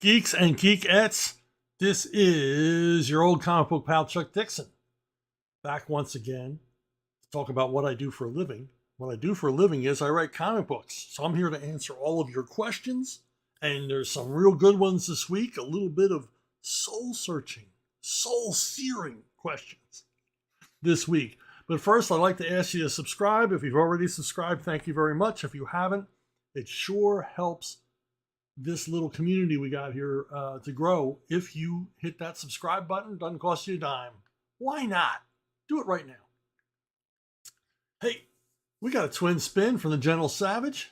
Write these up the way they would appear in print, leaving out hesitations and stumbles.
Geeks and geekettes, this is your old comic book pal Chuck Dixon, back once again to talk about what I do for a living. What I do for a living is I write comic books, so I'm here to answer all of your questions, and there's some real good ones this week, a little bit of soul-searching, soul-searing questions this week. But first, I'd like to ask you to subscribe. If you've already subscribed, thank you very much. If you haven't, it sure helps this little community we got here to grow. If you hit that subscribe button, doesn't cost you a dime. Why not? Do it right now. Hey, we got a twin spin from the Gentle Savage.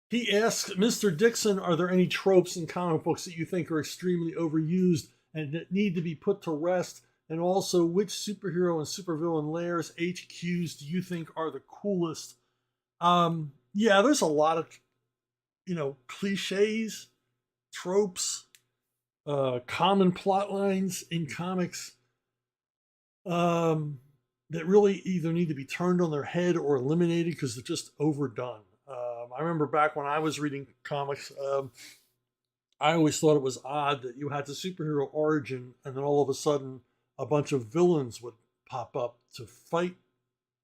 He asks, Mr. Dixon, are there any tropes in comic books that you think are extremely overused and that need to be put to rest? And also, which superhero and supervillain lairs, HQs, do you think are the coolest? Yeah, there's a lot of cliches, tropes, common plot lines in comics that really either need to be turned on their head or eliminated because they're just overdone. I remember back when I was reading comics, I always thought it was odd that you had the superhero origin and then all of a sudden a bunch of villains would pop up to fight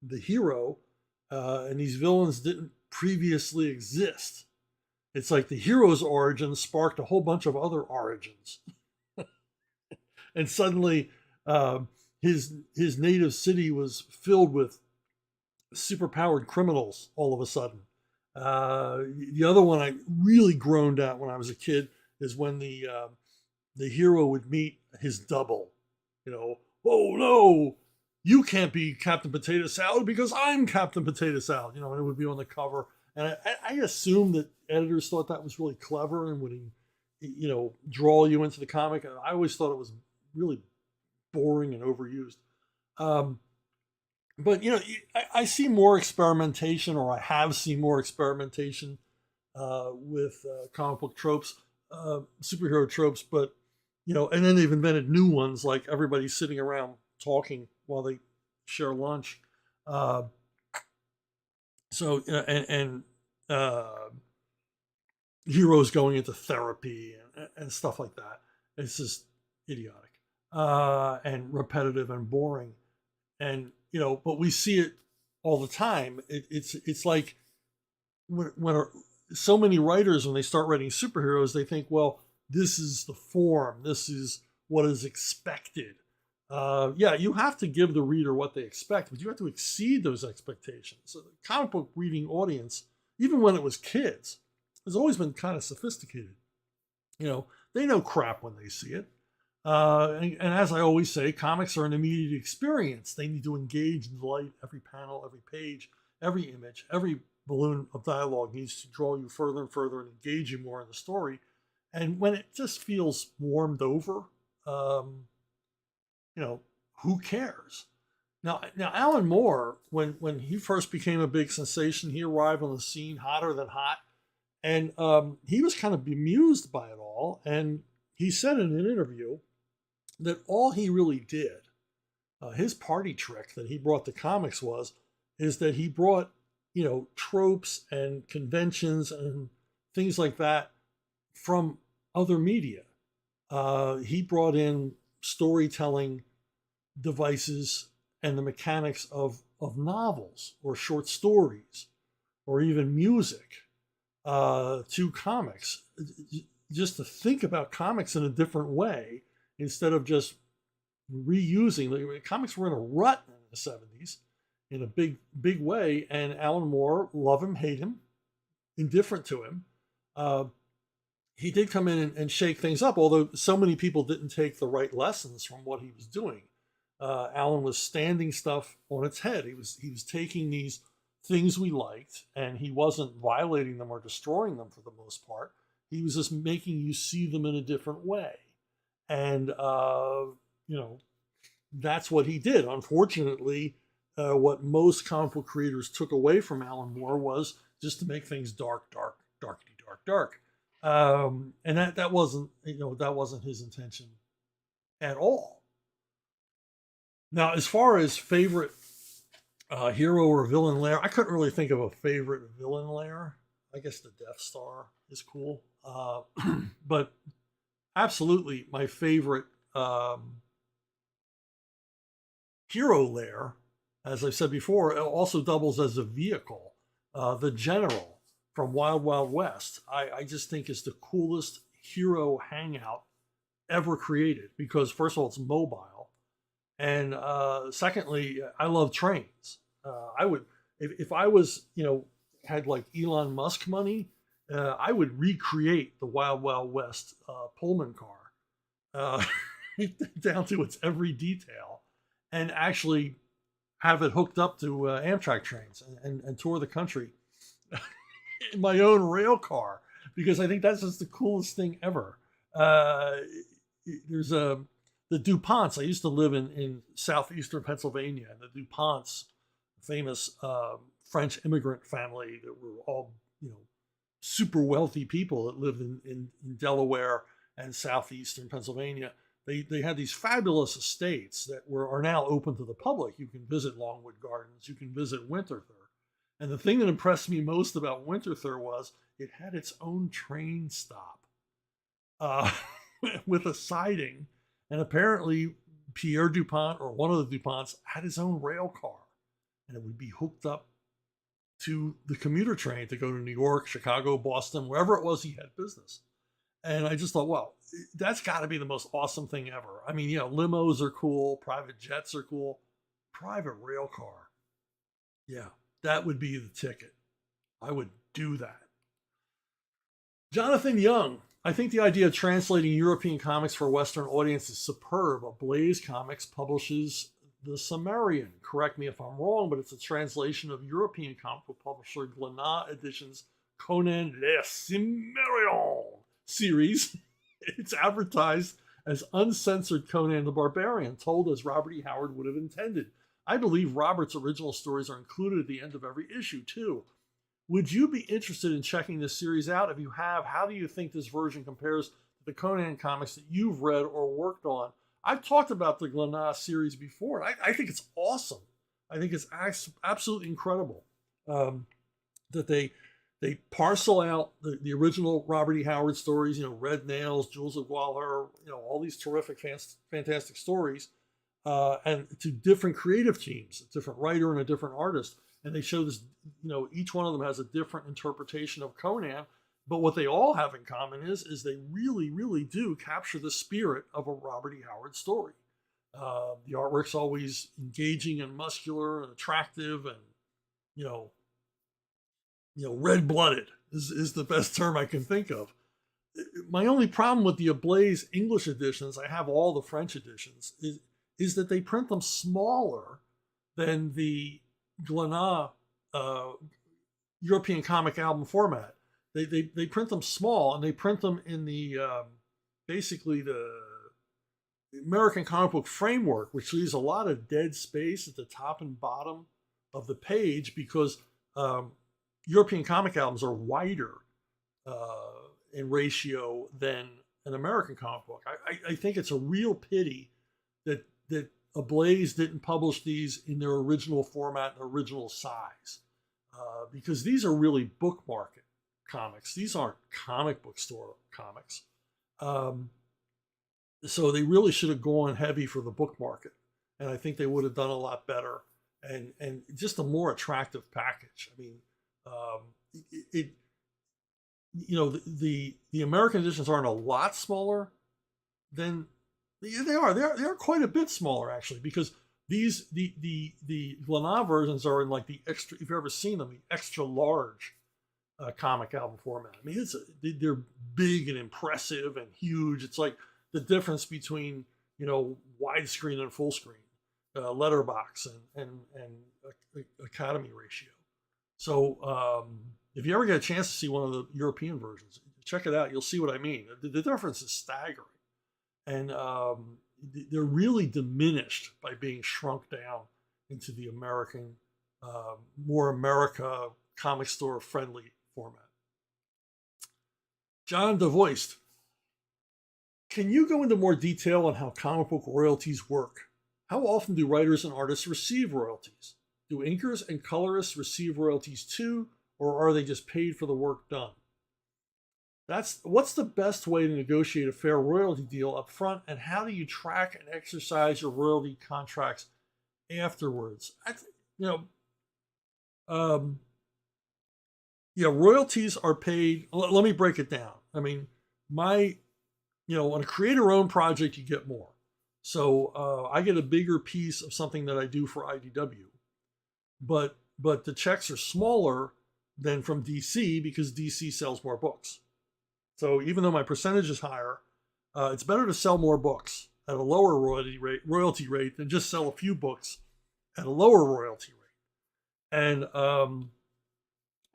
the hero, and these villains didn't previously exist. It's like the hero's origin sparked a whole bunch of other origins. And suddenly his native city was filled with superpowered criminals all of a sudden. The other one I really groaned at when I was a kid is when the hero would meet his double. Oh no, you can't be Captain Potato Salad because I'm Captain Potato Salad. And it would be on the cover. And I assume that editors thought that was really clever and would, draw you into the comic. I always thought it was really boring and overused. But I see more experimentation, or I have seen more experimentation with comic book tropes, superhero tropes. But and then they've invented new ones, like everybody's sitting around talking while they share lunch. So and heroes going into therapy and stuff like that. It's just idiotic and repetitive and boring. And but we see it all the time. It's like when so many writers, when they start writing superheroes, they think, well, this is the form. This is what is expected. Yeah, you have to give the reader what they expect, but you have to exceed those expectations. So the comic book reading audience, even when it was kids, has always been kind of sophisticated. They know crap when they see it. And as I always say, comics are an immediate experience. They need to engage and delight every panel, every page, every image, every balloon of dialogue needs to draw you further and further and engage you more in the story. And when it just feels warmed over, who cares? Now, Alan Moore, when he first became a big sensation, he arrived on the scene hotter than hot, and he was kind of bemused by it all. And he said in an interview that all he really did, his party trick that he brought to comics is that he brought tropes and conventions and things like that from other media. He brought in storytelling devices and the mechanics of novels or short stories or even music to comics, just to think about comics in a different way instead of just reusing. Comics were in a rut in the 70s in a big way, and Alan Moore, love him, hate him, indifferent to him, he did come in and shake things up, although so many people didn't take the right lessons from what he was doing. Alan was standing stuff on its head. He was taking these things we liked, and he wasn't violating them or destroying them for the most part. He was just making you see them in a different way. And, that's what he did. Unfortunately, what most comic book creators took away from Alan Moore was just to make things dark, dark. And that wasn't his intention at all. Now, as far as favorite hero or villain lair, I couldn't really think of a favorite villain lair. I guess the Death Star is cool. But absolutely my favorite hero lair, as I said before, it also doubles as a vehicle. The General from Wild Wild West, I just think is the coolest hero hangout ever created because, first of all, it's mobile. And secondly, I love trains. I would, if I was, had like Elon Musk money, I would recreate the Wild Wild West Pullman car down to its every detail, and actually have it hooked up to Amtrak trains and tour the country in my own rail car, because I think that's just the coolest thing ever. There's the DuPonts. I used to live in southeastern Pennsylvania, and the DuPonts, famous French immigrant family that were all, super wealthy people that lived in Delaware and southeastern Pennsylvania. They had these fabulous estates that are now open to the public. You can visit Longwood Gardens. You can visit Winterthur. And the thing that impressed me most about Winterthur was it had its own train stop with a siding. And apparently Pierre DuPont, or one of the DuPonts, had his own rail car. And it would be hooked up to the commuter train to go to New York, Chicago, Boston, wherever it was he had business. And I just thought, well, that's got to be the most awesome thing ever. I mean, limos are cool, private jets are cool, private rail car. Yeah, that would be the ticket. I would do that. Jonathan Young, I think the idea of translating European comics for a Western audience is superb. Blaze Comics publishes The Cimmerian. Correct me if I'm wrong, but it's a translation of European comic book publisher Glénat Editions' Conan Le Cimmerian series. It's advertised as uncensored Conan the Barbarian, told as Robert E. Howard would have intended. I believe Robert's original stories are included at the end of every issue, too. Would you be interested in checking this series out? If you have, how do you think this version compares to the Conan comics that you've read or worked on? I've talked about the Glénat series before. I think it's awesome. I think it's absolutely incredible that they parcel out the original Robert E. Howard stories, Red Nails, Jules of Gualher, all these terrific, fantastic stories, and to different creative teams, a different writer and a different artist. And they show this, each one of them has a different interpretation of Conan. But what they all have in common is they really, really do capture the spirit of a Robert E. Howard story. The artwork's always engaging and muscular and attractive, and red-blooded is the best term I can think of. My only problem with the Ablaze English editions, I have all the French editions, is that they print them smaller than the Glénat European comic album format. They print them small, and they print them in the basically the American comic book framework, which leaves a lot of dead space at the top and bottom of the page, because European comic albums are wider in ratio than an American comic book. I think it's a real pity that Ablaze didn't publish these in their original format and original size, because these are really book market comics. These aren't comic book store comics. So they really should have gone heavy for the book market, and I think they would have done a lot better and just a more attractive package. I mean, the American editions aren't a lot smaller than they are quite a bit smaller, actually, because the Glénat versions are in like the extra, if you've ever seen them, the extra large comic album format. I mean, they're big and impressive and huge. It's like the difference between widescreen and full screen, letterbox and Academy ratio. So if you ever get a chance to see one of the European versions, check it out. You'll see what I mean. The difference is staggering, and they're really diminished by being shrunk down into the American, more America comic store friendly format. John DeVoist, can you go into more detail on how comic book royalties work? How often do writers and artists receive royalties? Do inkers and colorists receive royalties too, or are they just paid for the work done? what's the best way to negotiate a fair royalty deal up front, and how do you track and exercise your royalty contracts afterwards? You know, um, yeah, royalties are paid. Let me break it down. I mean, on a creator-owned project, you get more. So I get a bigger piece of something that I do for IDW, but the checks are smaller than from DC because DC sells more books. So even though my percentage is higher, it's better to sell more books at a lower royalty rate than just sell a few books at a lower royalty rate. And I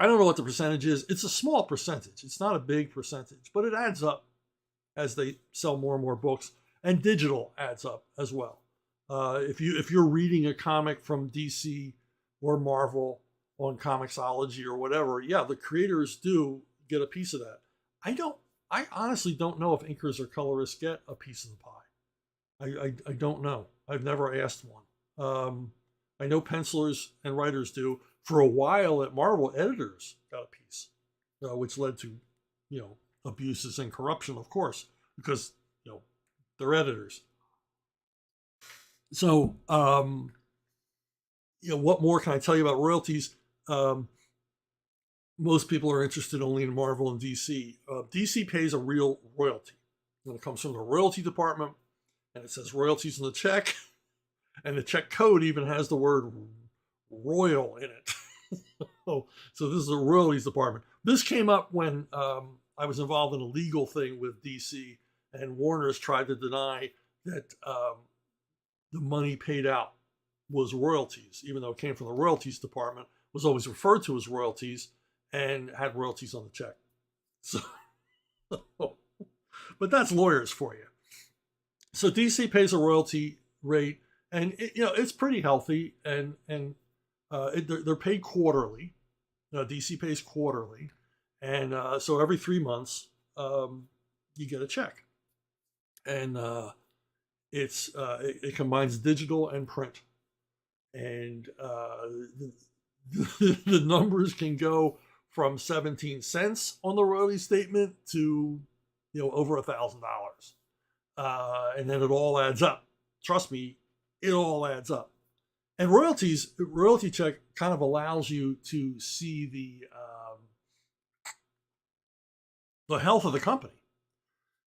don't know what the percentage is. It's a small percentage. It's not a big percentage, but it adds up as they sell more and more books. And digital adds up as well. If you're reading a comic from DC or Marvel on Comixology or whatever, yeah, the creators do get a piece of that. I honestly don't know if inkers or colorists get a piece of the pie. I don't know. I've never asked one. I know pencilers and writers do. For a while at Marvel, editors got a piece, which led to, abuses and corruption, of course, because, they're editors. So, what more can I tell you about royalties? Most people are interested only in Marvel and DC. DC pays a real royalty. And it comes from the royalty department, and it says royalties on the check, and the check code even has the word royal in it. So this is the royalties department. This came up when I was involved in a legal thing with DC, and Warner's tried to deny that the money paid out was royalties, even though it came from the royalties department, was always referred to as royalties and had royalties on the check. So, but that's lawyers for you. So DC pays a royalty rate, and it's pretty healthy, and they're paid quarterly. DC pays quarterly, and so every 3 months you get a check, and it combines digital and print, and the numbers can go from 17 cents on the royalty statement to over $1,000, and then it all adds up. Trust me, it all adds up. And royalty check kind of allows you to see the health of the company,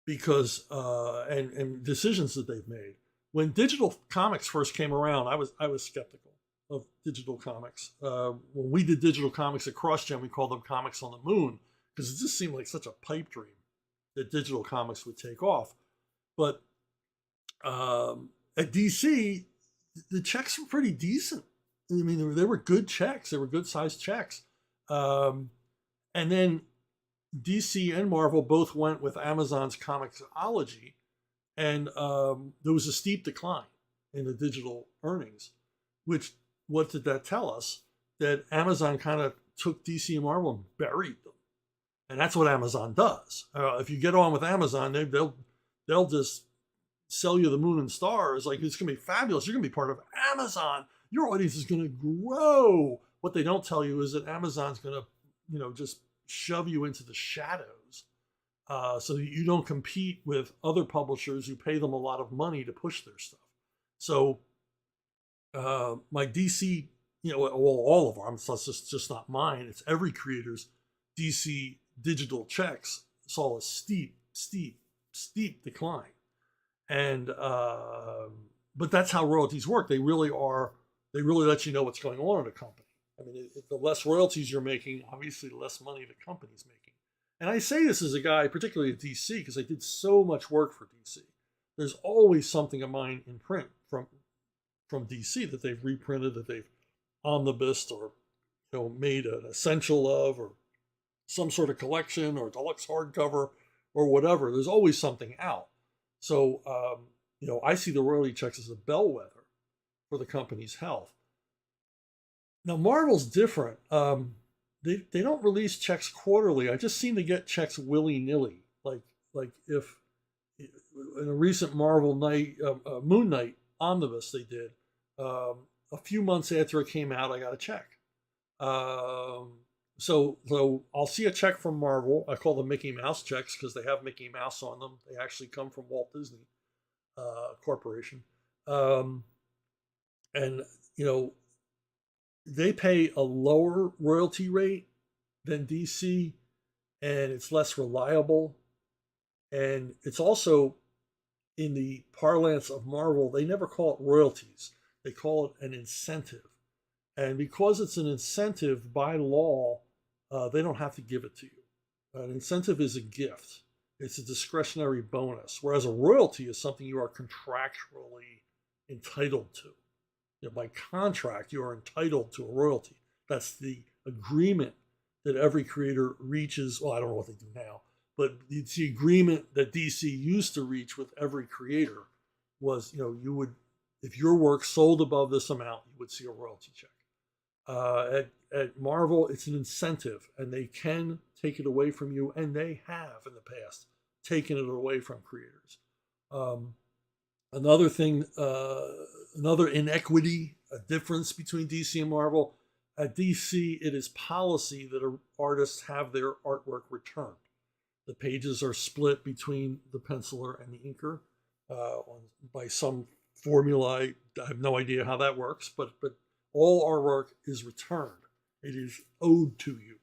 because and decisions that they've made. When digital comics first came around, I was skeptical of digital comics. When we did digital comics at CrossGen, we called them Comics on the Moon, because it just seemed like such a pipe dream that digital comics would take off. But at DC, the checks were pretty decent. I mean, they were good checks. They were good sized checks. And then DC and Marvel both went with Amazon's Comixology, and there was a steep decline in the digital earnings, which, what did that tell us? That Amazon kind of took DC and Marvel and buried them. And that's what Amazon does. If you get on with Amazon, they'll just sell you the moon and stars. Like, it's going to be fabulous. You're going to be part of Amazon. Your audience is going to grow. What they don't tell you is that Amazon's going to, just shove you into the shadows, so that you don't compete with other publishers who pay them a lot of money to push their stuff. So my DC, all of them, so it's just not mine, it's every creator's DC digital checks saw a steep decline. And but that's how royalties work. They really let you know what's going on in a company. I mean, the less royalties you're making, obviously the less money the company's making. And I say this as a guy, particularly at DC, because I did so much work for DC. There's always something of mine in print from DC that they've reprinted, that they've omnibused, or made an essential of, or some sort of collection, or deluxe hardcover, or whatever. There's always something out. So I see the royalty checks as a bellwether for the company's health. Now, Marvel's different. They don't release checks quarterly. I just seem to get checks willy-nilly. Like if in a recent Marvel Moon Knight omnibus they did, a few months after it came out, I got a check. So I'll see a check from Marvel. I call them Mickey Mouse checks because they have Mickey Mouse on them. They actually come from Walt Disney Corporation, um, and you know they pay a lower royalty rate than DC, and it's less reliable, and it's also in the parlance of Marvel, they never call it royalties. They call it an incentive. And because it's an incentive by law, they don't have to give it to you. An incentive is a gift, it's a discretionary bonus, whereas a royalty is something you are contractually entitled to. You know, by contract, you are entitled to a royalty. That's the agreement that every creator reaches. Well, I don't know what they do now, but it's the agreement that DC used to reach with every creator was, you would, if your work sold above this amount, you would see a royalty check. At Marvel, it's an incentive, and they can take it away from you, and they have in the past taken it away from creators. Another thing, another inequity, a difference between DC and Marvel. At DC, it is policy that artists have their artwork returned. The pages are split between the penciler and the inker by some formula. I have no idea how that works, but all artwork is returned. It is owed to you.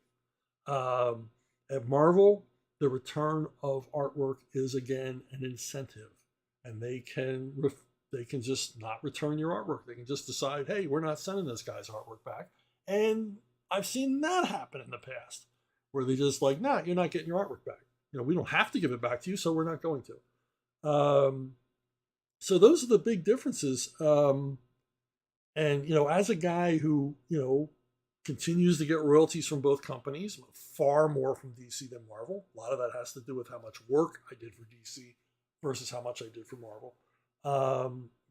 At Marvel, the return of artwork is again an incentive, and they can just not return your artwork. They can just decide, hey, we're not sending this guy's artwork back. And I've seen that happen in the past, where they just like, nah, you're not getting your artwork back. We don't have to give it back to you, so we're not going to. So those are the big differences. And as a guy who continues to get royalties from both companies, far more from DC than Marvel. A lot of that has to do with how much work I did for DC versus how much I did for Marvel.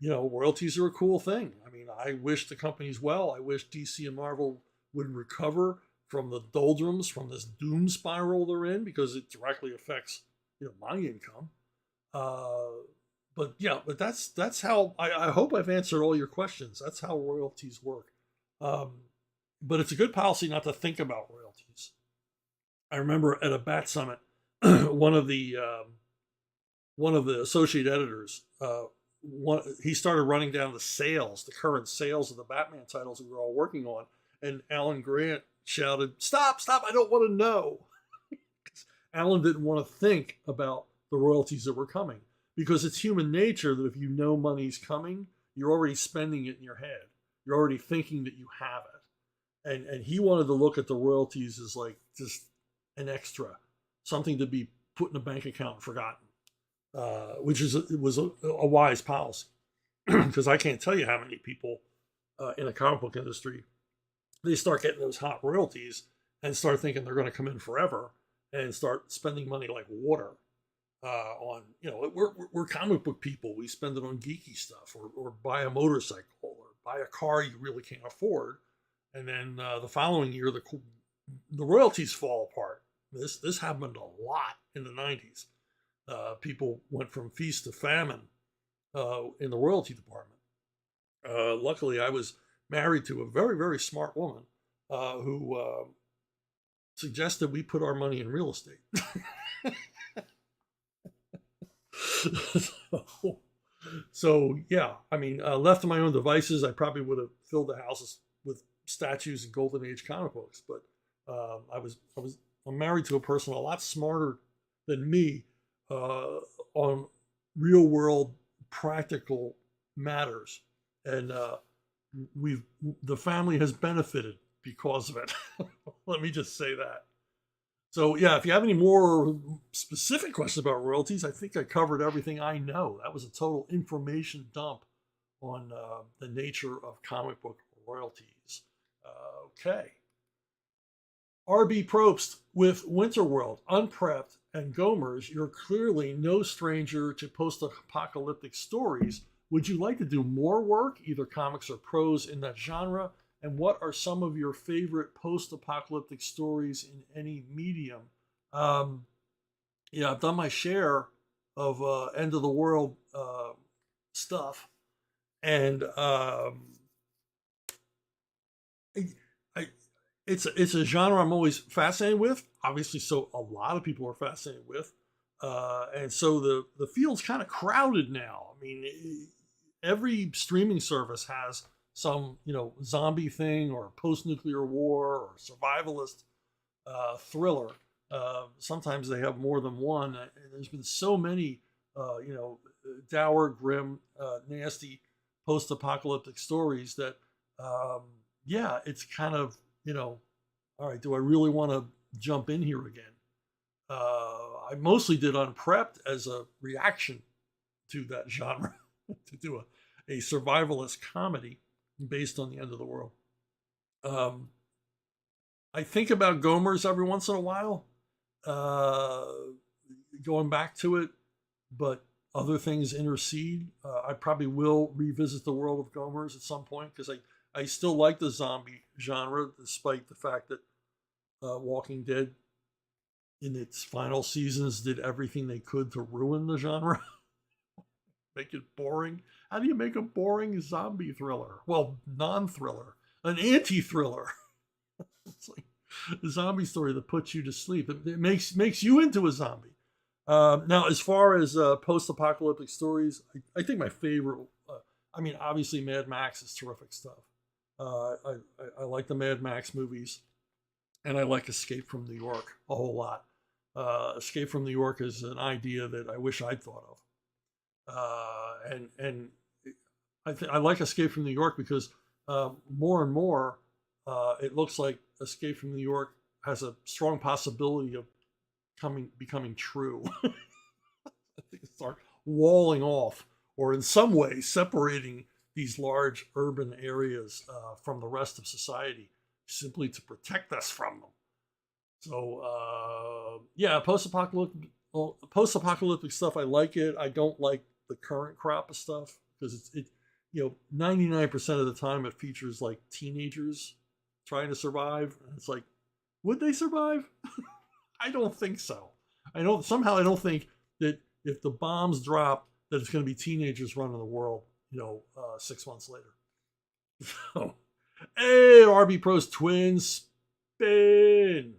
Royalties are a cool thing. I mean, I wish the companies well. I wish DC and Marvel would recover from the doldrums, from this doom spiral they're in, because it directly affects my income. But that's how I hope I've answered all your questions. That's how royalties work. But it's a good policy not to think about royalties. I remember at a Bat Summit, one of the associate editors, he started running down the current sales of the Batman titles that we were all working on, and Alan Grant shouted, "Stop! I don't want to know." Alan didn't want to think about the royalties that were coming, because it's human nature that if you know money's coming, you're already spending it in your head. You're already thinking that you have it. And he wanted to look at the royalties as like just an extra, something to be put in a bank account and forgotten, which was a wise policy. Because I can't tell you how many people in the comic book industry, they start getting those hot royalties and start thinking they're going to come in forever and start spending money like water on, we're comic book people. We spend it on geeky stuff, or buy a motorcycle, or buy a car you really can't afford. And then the following year, the royalties fall apart. This happened a lot in the 90s. People went from feast to famine in the royalty department. Luckily, I was married to a very, very smart woman who suggested we put our money in real estate. So yeah, I mean, left to my own devices, I probably would have filled the houses with statues and Golden Age comic books. But I'm married to a person a lot smarter than me on real world practical matters, and the family has benefited because of it. Let me just say that. So yeah, if you have any more specific questions about royalties, I think I covered everything I know. That was a total information dump on the nature of comic book royalties. Okay. R.B. Probst with Winterworld, Unprepped, and Gomers, you're clearly no stranger to post-apocalyptic stories. Would you like to do more work, either comics or prose, in that genre? And what are some of your favorite post-apocalyptic stories in any medium? I've done my share of end of the world stuff, and it's a genre I'm always fascinated with. Obviously, so a lot of people are fascinated with, and so the field's kind of crowded now. I mean, every streaming service has some zombie thing or post-nuclear war or survivalist thriller. Sometimes they have more than one. And there's been so many, dour, grim, nasty post-apocalyptic stories that, it's kind of, all right, do I really want to jump in here again? I mostly did Unprepped as a reaction to that genre, to do a survivalist comedy based on the end of the world. I think about Gomers every once in a while, going back to it, but other things intercede. I probably will revisit the world of Gomers at some point because I still like the zombie genre, despite the fact that Walking Dead in its final seasons did everything they could to ruin the genre, make it boring. How do you make a boring zombie thriller? Well, non-thriller, an anti-thriller. It's like a zombie story that puts you to sleep. It makes you into a zombie. Now, as far as post-apocalyptic stories, I think my favorite. Obviously, Mad Max is terrific stuff. I like the Mad Max movies, and I like Escape from New York a whole lot. Escape from New York is an idea that I wish I'd thought of, and I like Escape from New York because more and more it looks like Escape from New York has a strong possibility of becoming true. I think it start walling off, or in some way separating these large urban areas from the rest of society, simply to protect us from them. So post-apocalyptic stuff. I like it. I don't like the current crop of stuff because it 99% of the time it features like teenagers trying to survive, and it's like, would they survive? I don't think so. I don't think that if the bombs drop, that it's going to be teenagers running the world, 6 months later. So, hey, RB Pro's twins spin.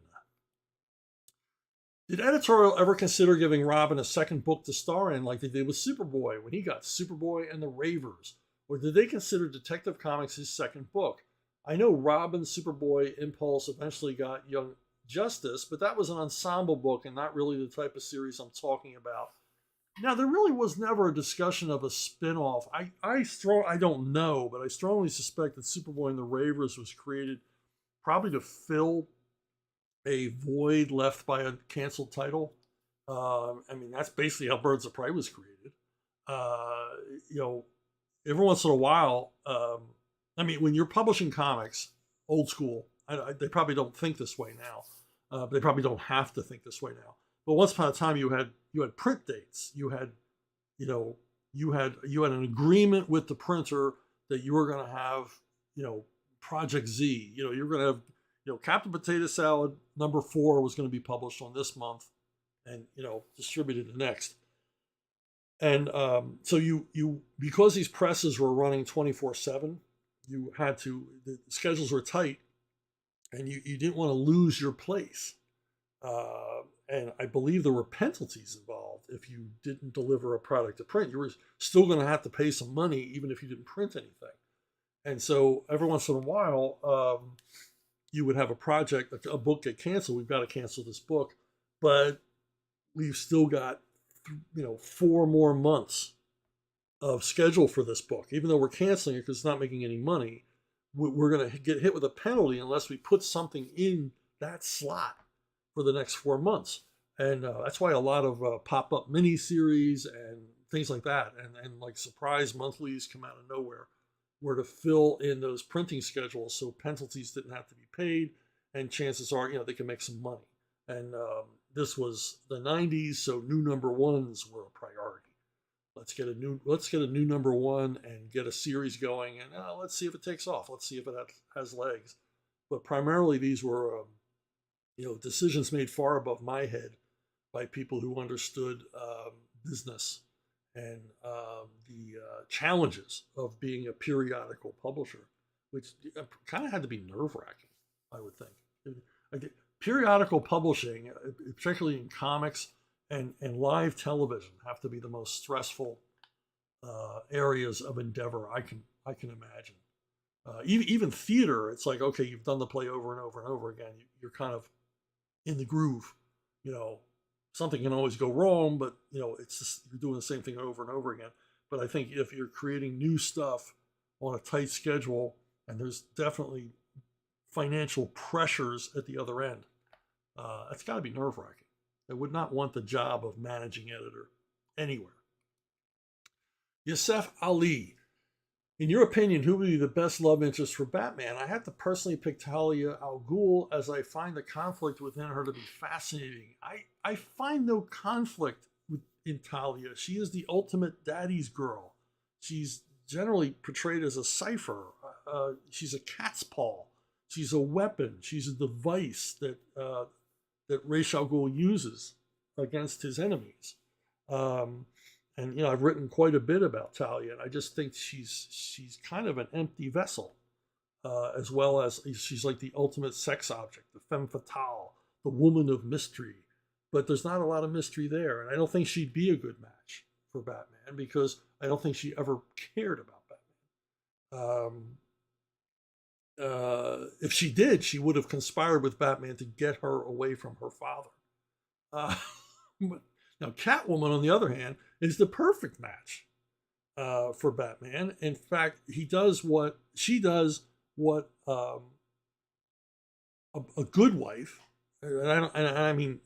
Did editorial ever consider giving Robin a second book to star in like they did with Superboy when he got Superboy and the Ravers? Or did they consider Detective Comics his second book? I know Robin, Superboy, Impulse eventually got Young Justice, but that was an ensemble book and not really the type of series I'm talking about. Now, there really was never a discussion of a spin-off. I don't know, but I strongly suspect that Superboy and the Ravers was created probably to fill a void left by a canceled title. That's basically how Birds of Prey was created. Every once in a while, when you're publishing comics, old school, they probably don't think this way now. They probably don't have to think this way now. But once upon a time, you had print dates. You had an agreement with the printer that you were going to have, Project Z. You were going to have, Captain Potato Salad #4 was going to be published on this month, and distributed the next. And so you because these presses were running 24/7, you had to, the schedules were tight, and you didn't want to lose your place. And I believe there were penalties involved if you didn't deliver a product to print. You were still going to have to pay some money even if you didn't print anything. And so every once in a while, you would have a project, a book get canceled. We've got to cancel this book, but we've still got 4 more months of schedule for this book. Even though we're canceling it because it's not making any money, we're going to get hit with a penalty unless we put something in that slot for the next 4 months. And that's why a lot of pop-up miniseries and things like that, and like surprise monthlies come out of nowhere, were to fill in those printing schedules so penalties didn't have to be paid, and chances are, they can make some money. And this was the 90s, so new #1s were a priority. Let's get a new #1 and get a series going, and let's see if it takes off. Let's see if it has legs. But primarily, these were decisions made far above my head by people who understood business and the challenges of being a periodical publisher, which kind of had to be nerve-wracking. I would think. I think periodical publishing, particularly in comics and live television, have to be the most stressful areas of endeavor I can imagine. Even theater, it's like, okay, you've done the play over and over and over again. You're kind of in the groove. You know, something can always go wrong, but you know, it's just you're doing the same thing over and over again. But I think if you're creating new stuff on a tight schedule, and there's definitely financial pressures at the other end, it's got to be nerve-wracking. I would not want the job of managing editor anywhere. Yusef Ali, in your opinion, who would be the best love interest for Batman? I have to personally pick Talia al Ghul, as I find the conflict within her to be fascinating. I find no conflict in Talia. She is the ultimate daddy's girl. She's generally portrayed as a cipher. She's a cat's paw. She's a weapon. She's a device that Ra's al Ghul uses against his enemies. And you know, I've written quite a bit about Talia, and I just think she's kind of an empty vessel, as well as she's like the ultimate sex object, the femme fatale, the woman of mystery. But there's not a lot of mystery there, and I don't think she'd be a good match for Batman because I don't think she ever cared about Batman. If she did, she would have conspired with Batman to get her away from her father. Now, Catwoman, on the other hand, is the perfect match for Batman. In fact, she does what a good wife, and I mean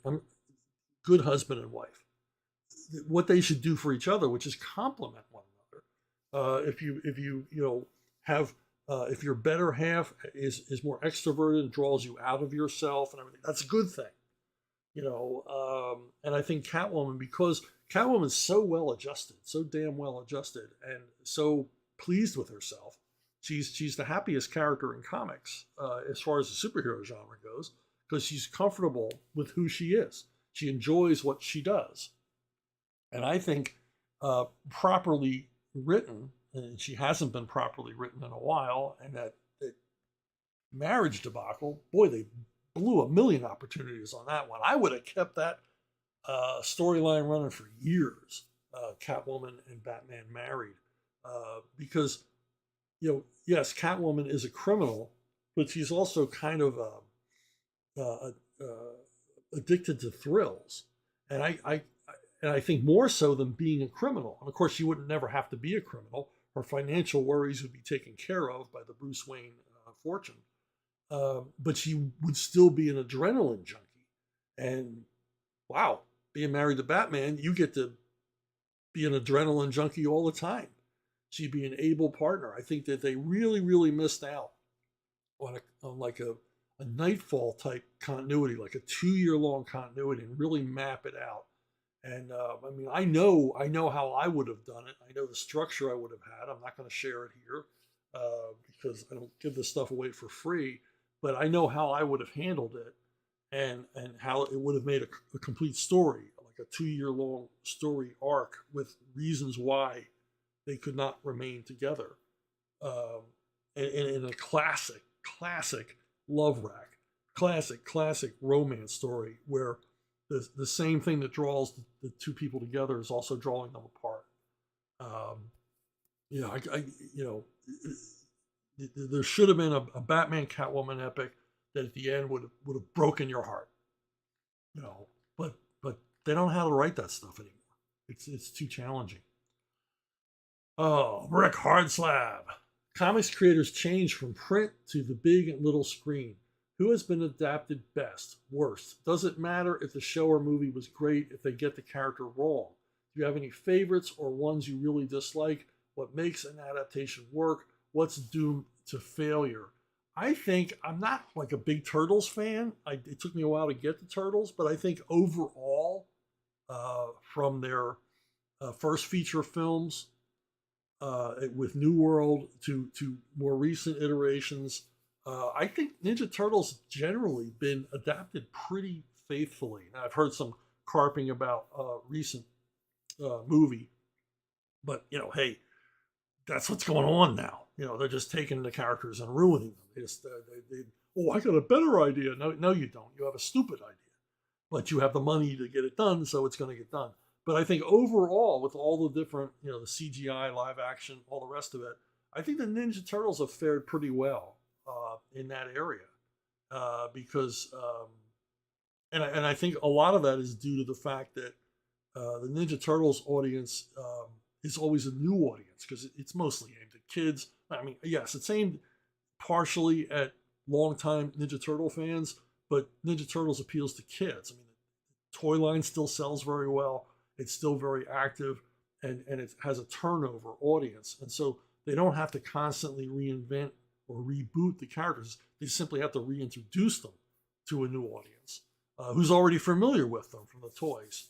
good husband and wife, what they should do for each other, which is complement one another. If you have if your better half is more extroverted and draws you out of yourself and everything, that's a good thing. And I think Catwoman, because Catwoman's so well adjusted, so damn well adjusted, and so pleased with herself. She's the happiest character in comics as far as the superhero genre goes, because she's comfortable with who she is. She enjoys what she does. And I think properly written, and she hasn't been properly written in a while, and that marriage debacle, boy, they blew a million opportunities on that one. I would have kept that storyline running for years, Catwoman and Batman married, because, yes, Catwoman is a criminal, but she's also kind of addicted to thrills, and I think more so than being a criminal. And of course, she would never have to be a criminal. Her financial worries would be taken care of by the Bruce Wayne fortune. But she would still be an adrenaline junkie. And wow, being married to Batman, you get to be an adrenaline junkie all the time. She'd be an able partner. I think that they really, really missed out on like a Nightfall type continuity, like a 2-year-long continuity, and really map it out. And I mean, I know how I would have done it. I know the structure I would have had. I'm not going to share it here because I don't give this stuff away for free. But I know how I would have handled it, and how it would have made a complete story, like a 2-year-long story arc with reasons why they could not remain together. In a classic love rack, classic romance story where the same thing that draws the two people together is also drawing them apart. There should have been a Batman Catwoman epic that at the end would have broken your heart. But they don't know how to write that stuff anymore. It's too challenging. Oh, Rick Hardslab. Comics creators change from print to the big and little screen. Who has been adapted best, worst? Does it matter if the show or movie was great if they get the character wrong? Do you have any favorites or ones you really dislike? What makes an adaptation work? What's doomed to failure? I think I'm not like a big Turtles fan. It took me a while to get the Turtles, but I think overall, from their first feature films with New World to more recent iterations, I think Ninja Turtles generally been adapted pretty faithfully. Now, I've heard some carping about recent movie, but hey, that's what's going on now. They're just taking the characters and ruining them. They oh, I got a better idea. No, you don't. You have a stupid idea, but you have the money to get it done, so it's going to get done. But I think overall, with all the different, the CGI, live action, all the rest of it, I think the Ninja Turtles have fared pretty well in that area because, and I think a lot of that is due to the fact that the Ninja Turtles audience is always a new audience because it's mostly aimed at kids. I mean, yes, it's aimed partially at longtime Ninja Turtle fans, but Ninja Turtles appeals to kids. I mean, the toy line still sells very well. It's still very active, and it has a turnover audience. And so they don't have to constantly reinvent or reboot the characters. They simply have to reintroduce them to a new audience who's already familiar with them from the toys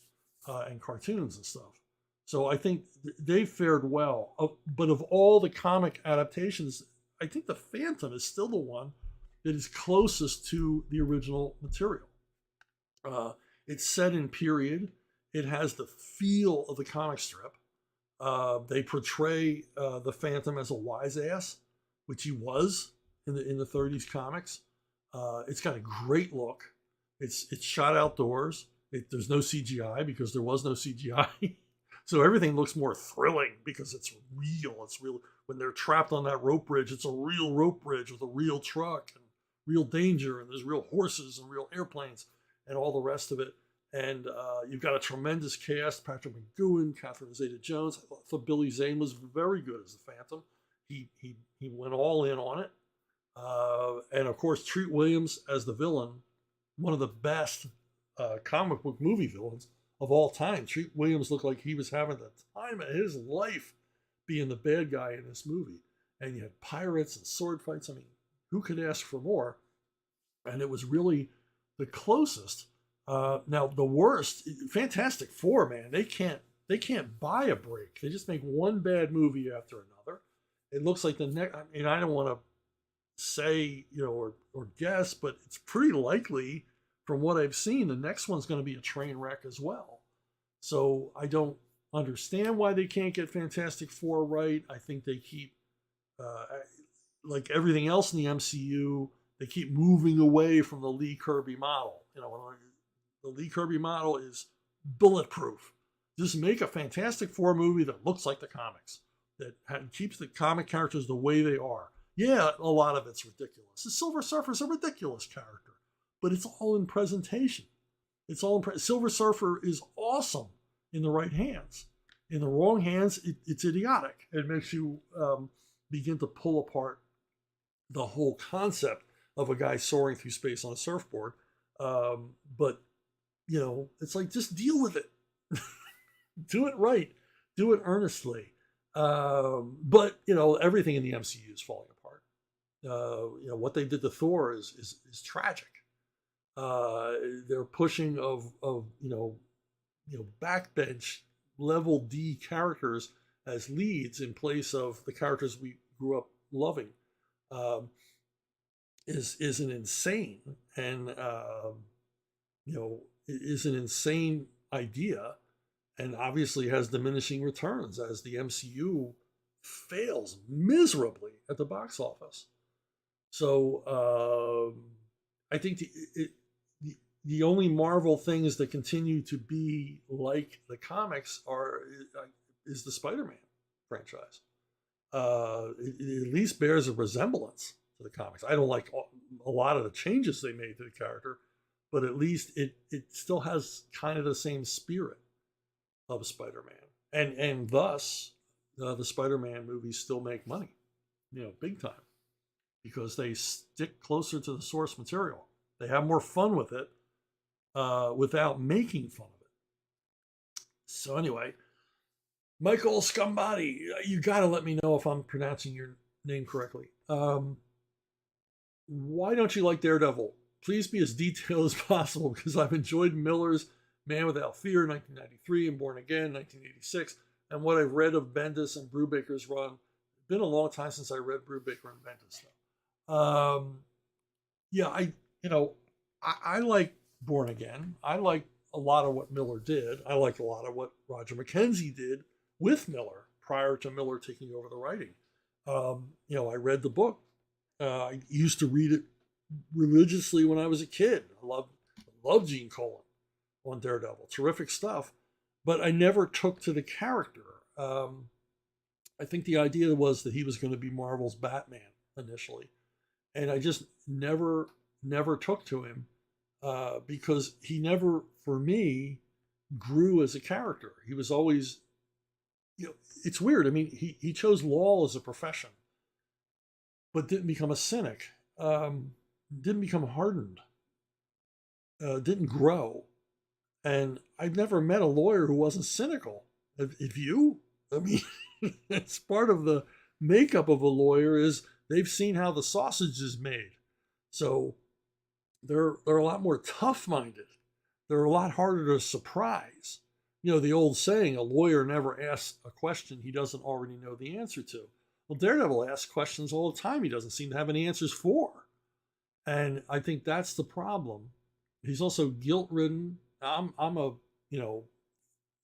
and cartoons and stuff. So I think they fared well. But of all the comic adaptations, I think the Phantom is still the one that is closest to the original material. It's set in period. It has the feel of the comic strip. They portray the Phantom as a wise ass, which he was in the 30s comics. It's got a great look. It's shot outdoors. There's no CGI because there was no CGI. So everything looks more thrilling because it's real. It's real. When they're trapped on that rope bridge, it's a real rope bridge with a real truck and real danger, and there's real horses and real airplanes and all the rest of it. And you've got a tremendous cast: Patrick McGowan, Catherine Zeta-Jones. I thought Billy Zane was very good as the Phantom. He went all in on it. And of course, Treat Williams as the villain, one of the best comic book movie villains of all time. Treat Williams looked like he was having the time of his life being the bad guy in this movie. And you had pirates and sword fights. I mean, who could ask for more? And it was really the closest. Now the worst, Fantastic Four, man, they can't buy a break. They just make one bad movie after another. It looks like the next. I mean, I don't want to say or guess, but it's pretty likely from what I've seen, the next one's going to be a train wreck as well. So I don't understand why they can't get Fantastic Four right. I think they keep, like everything else in the MCU, they keep moving away from the Lee Kirby model. The Lee Kirby model is bulletproof. Just make a Fantastic Four movie that looks like the comics, that keeps the comic characters the way they are. Yeah, a lot of it's ridiculous. The Silver Surfer's a ridiculous character, but it's all in presentation. It's all Silver Surfer is awesome in the right hands. In the wrong hands, it's idiotic. It makes you begin to pull apart the whole concept of a guy soaring through space on a surfboard. But it's like, just deal with it. Do it right. Do it earnestly. But everything in the MCU is falling apart. What they did to Thor is tragic. They're pushing of backbench level D characters as leads in place of the characters we grew up loving. Is an insane and is an insane idea, and obviously has diminishing returns as the MCU fails miserably at the box office. So I think the only Marvel things that continue to be like the comics is the Spider-Man franchise. It at least bears a resemblance to the comics. I don't like a lot of the changes they made to the character, but at least it still has kind of the same spirit of Spider-Man, and thus the Spider-Man movies still make money, big time, because they stick closer to the source material. They have more fun with it without making fun of it. So anyway, Michael Scombati, you got to let me know if I'm pronouncing your name correctly. Why don't you like Daredevil? Please be as detailed as possible, because I've enjoyed Miller's Man Without Fear, 1993, and Born Again, 1986, and what I've read of Bendis and Brubaker's run. It's been a long time since I read Brubaker and Bendis, though. I like Born Again. I like a lot of what Miller did. I like a lot of what Roger McKenzie did with Miller prior to Miller taking over the writing. I read the book. I used to read it religiously when I was a kid. I loved Gene Colan on Daredevil. Terrific stuff. But I never took to the character. I think the idea was that he was going to be Marvel's Batman initially. And I just never took to him because he never, for me, grew as a character. He was always, it's weird. I mean, he chose law as a profession, but didn't become a cynic, didn't become hardened, didn't grow. And I've never met a lawyer who wasn't cynical. If you, I mean, it's part of the makeup of a lawyer is they've seen how the sausage is made. So they're a lot more tough-minded. They're a lot harder to surprise. The old saying, a lawyer never asks a question he doesn't already know the answer to. Well, Daredevil asks questions all the time he doesn't seem to have any answers for. And I think that's the problem. He's also guilt-ridden. I'm a,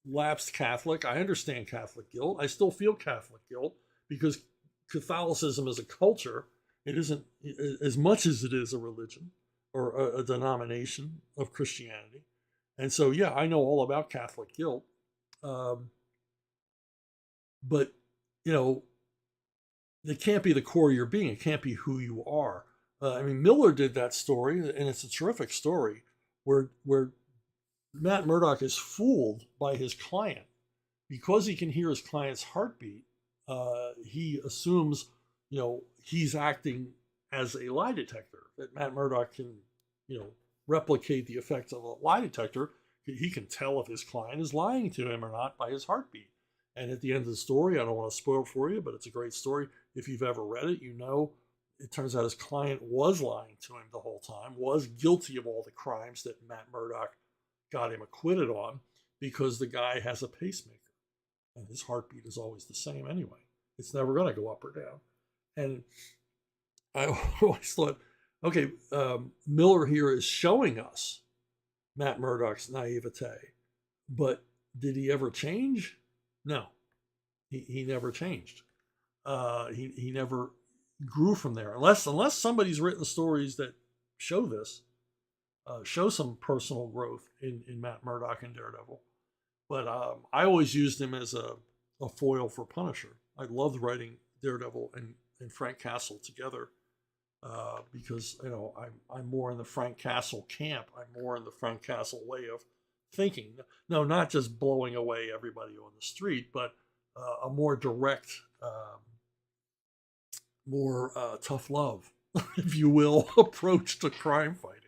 lapsed Catholic. I understand Catholic guilt. I still feel Catholic guilt because Catholicism is a culture. It isn't as much as it is a religion or a denomination of Christianity. And so, yeah, I know all about Catholic guilt. But, it can't be the core of your being. It can't be who you are. Miller did that story, and it's a terrific story where Matt Murdock is fooled by his client. Because he can hear his client's heartbeat, he assumes, he's acting as a lie detector, that Matt Murdock can, replicate the effects of a lie detector. He can tell if his client is lying to him or not by his heartbeat. And at the end of the story, I don't want to spoil it for you, but it's a great story. If you've ever read it, it turns out his client was lying to him the whole time, was guilty of all the crimes that Matt Murdock got him acquitted on, because the guy has a pacemaker and his heartbeat is always the same anyway. It's never going to go up or down. And I always thought, okay, Miller here is showing us Matt Murdock's naivete, but did he ever change? No, he never changed. He never grew from there, unless somebody's written stories that show this, show some personal growth in Matt Murdock and Daredevil. But I always used him as a foil for Punisher. I loved writing Daredevil and Frank Castle together because I'm more in the Frank Castle camp. I'm more in the Frank Castle way of thinking. No, not just blowing away everybody on the street, but a more direct, more tough love, if you will, approach to crime fighting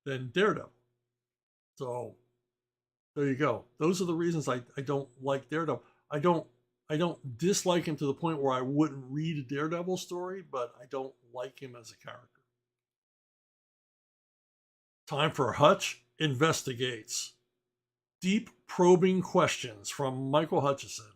than Daredevil. So there you go. Those are the reasons I don't like Daredevil. I don't dislike him to the point where I wouldn't read a Daredevil story, but I don't like him as a character. Time for Hutch Investigates. Deep probing questions from Michael Hutchison.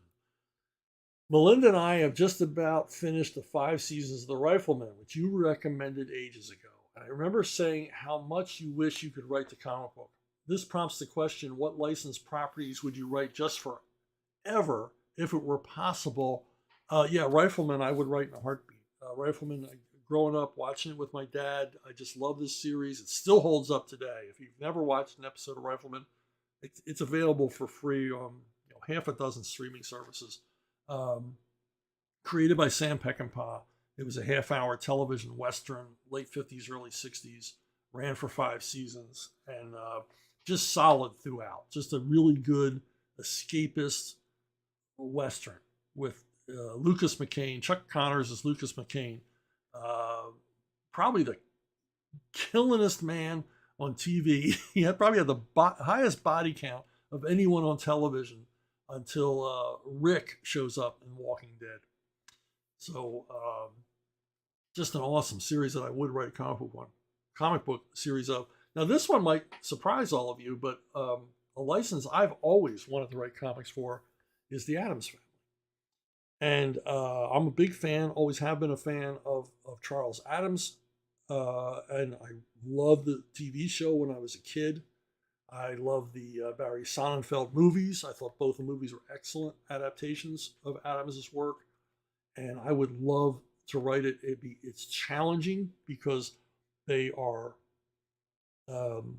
Melinda and I have just about finished the 5 seasons of The Rifleman, which you recommended ages ago. And I remember saying how much you wish you could write the comic book. This prompts the question, what licensed properties would you write just forever if it were possible? Rifleman, I would write in a heartbeat. Rifleman, growing up watching it with my dad, I just love this series. It still holds up today. If you've never watched an episode of Rifleman, it's available for free on half a dozen streaming services. Created by Sam Peckinpah. It was a half-hour television western, late 50s, early 60s. Ran for 5 seasons and just solid throughout. Just a really good escapist western with Lucas McCain. Chuck Connors is Lucas McCain. Probably the killingest man on TV. He probably had the highest body count of anyone on television until Rick shows up in Walking Dead. So just an awesome series that I would write a comic book series of. Now this one might surprise all of you, but a license I've always wanted to write comics for is the Addams Family. And I'm a big fan, always have been a fan of Charles Addams. And I loved the TV show when I was a kid. I love the Barry Sonnenfeld movies. I thought both the movies were excellent adaptations of Adams' work. And I would love to write it. It's challenging because They are. Um,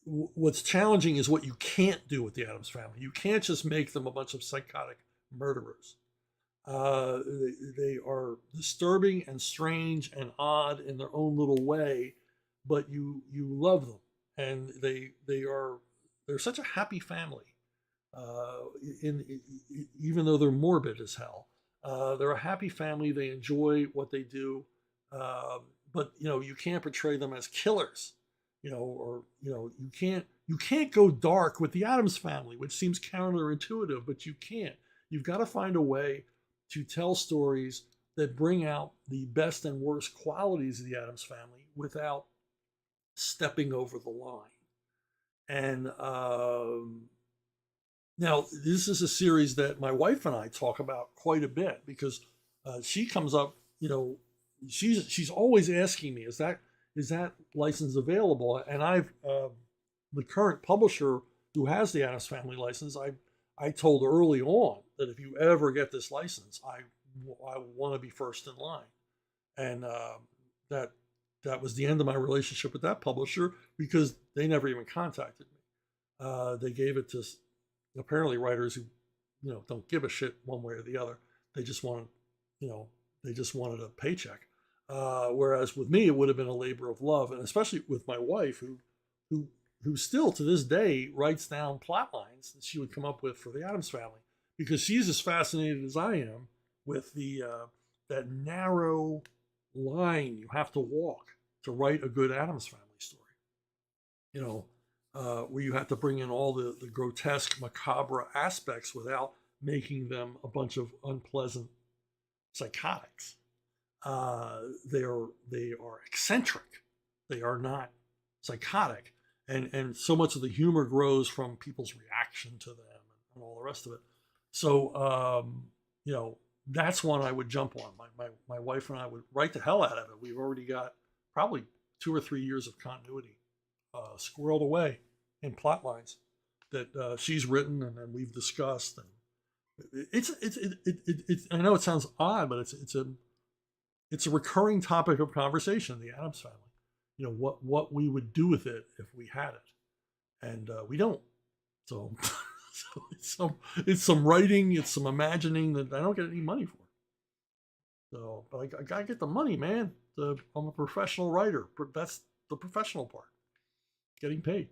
what's challenging is what you can't do with the Addams Family. You can't just make them a bunch of psychotic murderers. They are disturbing and strange and odd in their own little way, but you love them, and they're such a happy family. Uh, Even though they're morbid as hell, they're a happy family. They enjoy what they do, but you can't portray them as killers, or you can't go dark with the Addams Family, which seems counterintuitive, but you can't. You've got to find a way to tell stories that bring out the best and worst qualities of the Addams Family without stepping over the line. And now this is a series that my wife and I talk about quite a bit because she comes up, she's always asking me, is that license available? And I've the current publisher who has the Addams Family license, I told early on that if you ever get this license, I want to be first in line. And that was the end of my relationship with that publisher because they never even contacted me. They gave it to apparently writers who don't give a shit one way or the other. They just wanted a paycheck. Whereas with me, it would have been a labor of love, and especially with my wife, who still to this day writes down plot lines that she would come up with for the Addams Family, because she's as fascinated as I am with that narrow line you have to walk to write a good Addams Family story. Where you have to bring in all the grotesque, macabre aspects without making them a bunch of unpleasant psychotics. They are eccentric. They are not psychotic. And so much of the humor grows from people's reaction to them and all the rest of it. So, that's one I would jump on. My wife and I would write the hell out of it. We've already got probably 2 or 3 years of continuity squirreled away in plot lines that she's written and we've discussed. And it's I know it sounds odd, but it's a recurring topic of conversation in the Addams Family. What we would do with it if we had it, and we don't. So, it's some writing, it's some imagining that I don't get any money for. So, but I gotta get the money, man. I'm a professional writer. That's the professional part, getting paid.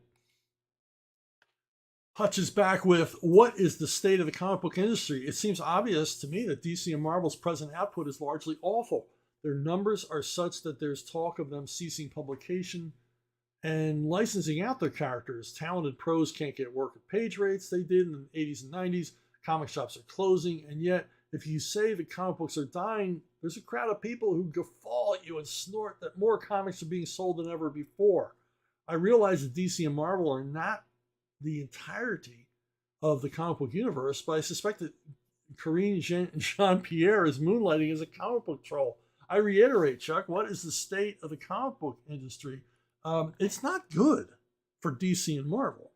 Hutch is back with, what is the state of the comic book industry? It seems obvious to me that DC and Marvel's present output is largely awful. Their numbers are such that there's talk of them ceasing publication and licensing out their characters. Talented pros can't get work at page rates they did in the 80s and 90s. Comic shops are closing. And yet, if you say that comic books are dying, there's a crowd of people who guffaw at you and snort that more comics are being sold than ever before. I realize that DC and Marvel are not the entirety of the comic book universe, but I suspect that Karine Jean-Pierre is moonlighting as a comic book troll. I reiterate, Chuck, what is the state of the comic book industry? It's not good for DC and Marvel.